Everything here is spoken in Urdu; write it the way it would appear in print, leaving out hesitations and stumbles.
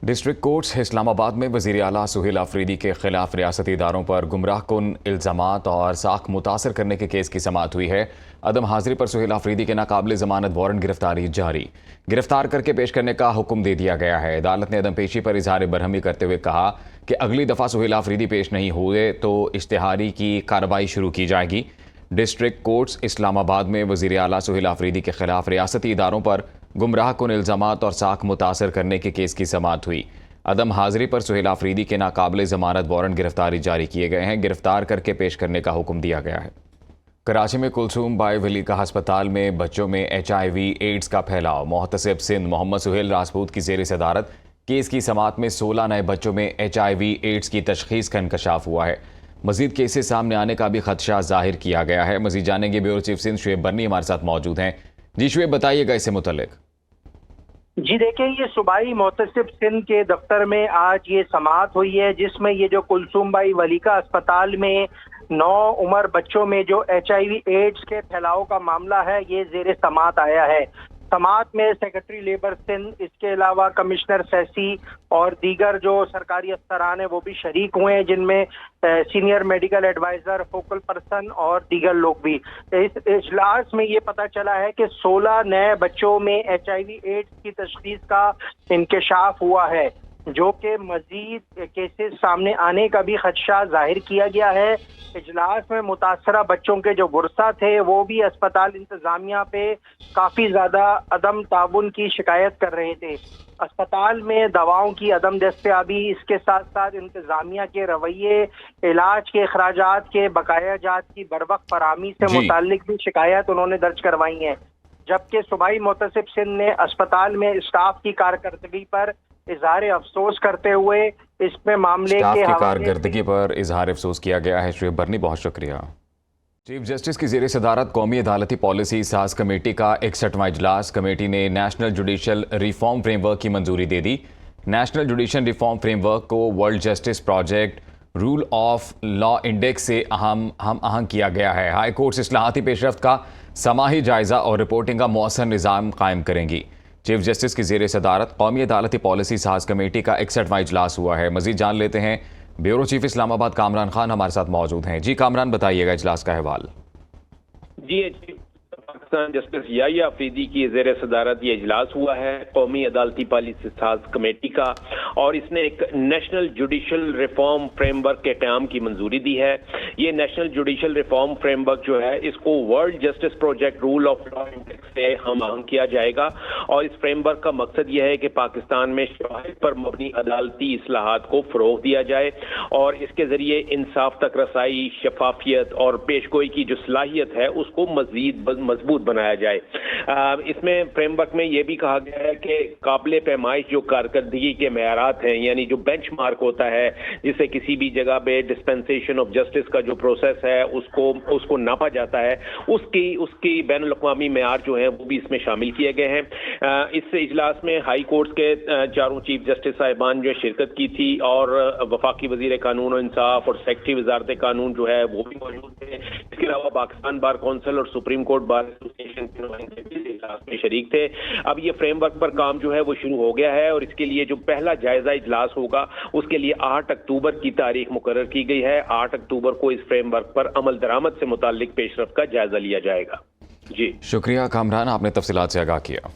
ڈسٹرکٹ کورٹس اسلام آباد میں وزیر اعلیٰ سہیل آفریدی کے خلاف ریاستی اداروں پر گمراہ کن الزامات اور ساکھ متاثر کرنے کے کیس کی سماعت ہوئی ہے۔ عدم حاضری پر سہیل آفریدی کے ناقابل ضمانت وارنٹ گرفتاری جاری، گرفتار کر کے پیش کرنے کا حکم دے دیا گیا ہے۔ عدالت نے عدم پیشی پر اظہار برہمی کرتے ہوئے کہا کہ اگلی دفعہ سہیل آفریدی پیش نہیں ہوئے تو اشتہاری کی کارروائی شروع کی جائے گی۔ ڈسٹرکٹ کورٹس اسلام آباد میں وزیر اعلیٰ سہیل آفریدی کے خلاف ریاستی اداروں پر گمراہ کن الزامات اور ساکھ متاثر کرنے کے کیس کی سماعت ہوئی۔ عدم حاضری پر سہیل آفریدی کے ناقابل ضمانت وارنٹ گرفتاری جاری کیے گئے ہیں، گرفتار کر کے پیش کرنے کا حکم دیا گیا ہے۔ کراچی میں کلثوم بائی ولی کا ہسپتال میں بچوں میں HIV ایڈز کا پھیلاؤ، محتسب سندھ محمد سہیل راجپوت کی زیر صدارت کیس کی سماعت میں 16 نئے بچوں میں HIV ایڈز کی تشخیص کا انکشاف ہوا ہے۔ مزید کیسز سامنے آنے کا بھی خدشہ ظاہر کیا گیا ہے۔ مزید جانیں گے بیورو چیف سندھ شعیب برنی ہمارے ساتھ موجود ہیں۔ جی شعیب، بتائیے گا اس سے متعلق۔ جی دیکھیں، یہ صوبائی محتسب سندھ کے دفتر میں آج یہ سماعت ہوئی ہے، جس میں یہ جو کلثوم بائی ولی کا اسپتال میں 9 عمر بچوں میں جو HIV ایڈز کے پھیلاؤ کا معاملہ ہے، یہ زیر سماعت آیا ہے۔ سماعت میں سیکرٹری لیبر سندھ، اس کے علاوہ کمشنر سیسی اور دیگر جو سرکاری افسران ہیں وہ بھی شریک ہوئے ہیں، جن میں senior medical adviser, focal person اور دیگر لوگ بھی۔ اس اجلاس میں یہ پتہ چلا ہے کہ 16 نئے بچوں میں HIV ایڈز کی تشخیص کا انکشاف ہوا ہے، جو کہ مزید کیسز سامنے آنے کا بھی خدشہ ظاہر کیا گیا ہے۔ اجلاس میں متاثرہ بچوں کے جو ورثاء تھے وہ بھی اسپتال انتظامیہ پہ کافی زیادہ عدم تعاون کی شکایت کر رہے تھے۔ اسپتال میں دواؤں کی عدم دستیابی، اس کے ساتھ ساتھ انتظامیہ کے رویے، علاج کے اخراجات کے بقایا جات کی بروقت فراہمی سے متعلق بھی شکایت انہوں نے درج کروائی ہیں، جبکہ صوبائی محتسب سندھ نے اسپتال میں اسٹاف کی کارکردگی پر اظہار افسوس کرتے ہوئے اس میں معاملے کے کارکردگی پر اظہار افسوس کیا گیا ہے۔ شعیب برنی، بہت شکریہ۔ چیف جسٹس کی زیر صدارت قومی عدالتی پالیسی ساز کمیٹی کا 61واں اجلاس، کمیٹی نے National judicial reform Framework کی منظوری دے دی۔ National judicial reform Framework کو world justice project role of law index سے ہم آہنگ کیا گیا ہے۔ ہائی کورٹس اصلاحاتی پیش رفت کا سماحی جائزہ اور رپورٹنگ کا مؤثر نظام قائم کریں گی۔ چیف جسٹس کی زیر صدارت قومی عدالتی پالیسی ساز کمیٹی کا 61واں اجلاس ہوا ہے۔ مزید جان لیتے ہیں، بیورو چیف اسلام آباد کامران خان ہمارے ساتھ موجود ہیں۔ جی کامران، بتائیے گا اجلاس کا احوال۔ جی پاکستان جسٹس یحییٰ آفریدی کی زیر صدارت یہ اجلاس ہوا ہے قومی عدالتی پالیسی ساز کمیٹی کا، اور اس نے ایک national judicial reform framework کے قیام کی منظوری دی ہے۔ یہ national judicial reform framework جو ہے، اس کو world justice project role of law index سے ہم آہنگ کیا جائے گا، اور اس فریم ورک کا مقصد یہ ہے کہ پاکستان میں شواہد پر مبنی عدالتی اصلاحات کو فروغ دیا جائے، اور اس کے ذریعے انصاف تک رسائی، شفافیت اور پیشگوئی کی جو صلاحیت ہے اس کو مزید مضبوط بنایا جائے۔ اس میں فریم ورک میں یہ بھی کہا گیا ہے کہ قابل پیمائش جو کارکردگی کے معیارات ہیں، یعنی جو بینچ مارک ہوتا ہے جس سے کسی بھی جگہ پہ ڈسپینسیشن آف جسٹس کا جو پروسیس ہے اس کو ناپا جاتا ہے، اس کی بین الاقوامی معیار جو ہیں وہ بھی اس میں شامل کیے گئے ہیں۔ اس اجلاس میں ہائی کورٹس کے چاروں چیف جسٹس صاحبان جو شرکت کی تھی، اور وفاقی وزیر قانون و انصاف اور سیکرٹری وزارت قانون جو ہے وہ بھی موجود تھے۔ اس کے علاوہ پاکستان بار کونسل اور سپریم کورٹ بار ایسوسیشن کے نمائندے بھی اجلاس میں شریک تھے۔ اب یہ فریم ورک پر کام جو ہے وہ شروع ہو گیا ہے، اور اس کے لیے جو پہلا جائزہ اجلاس ہوگا اس کے لیے 8 اکتوبر کی تاریخ مقرر کی گئی ہے۔ 8 اکتوبر کو اس فریم ورک پر عمل درآمد سے متعلق پیش رفت کا جائزہ لیا جائے گا۔ جی شکریہ کامران، آپ نے تفصیلات سے آگاہ کیا۔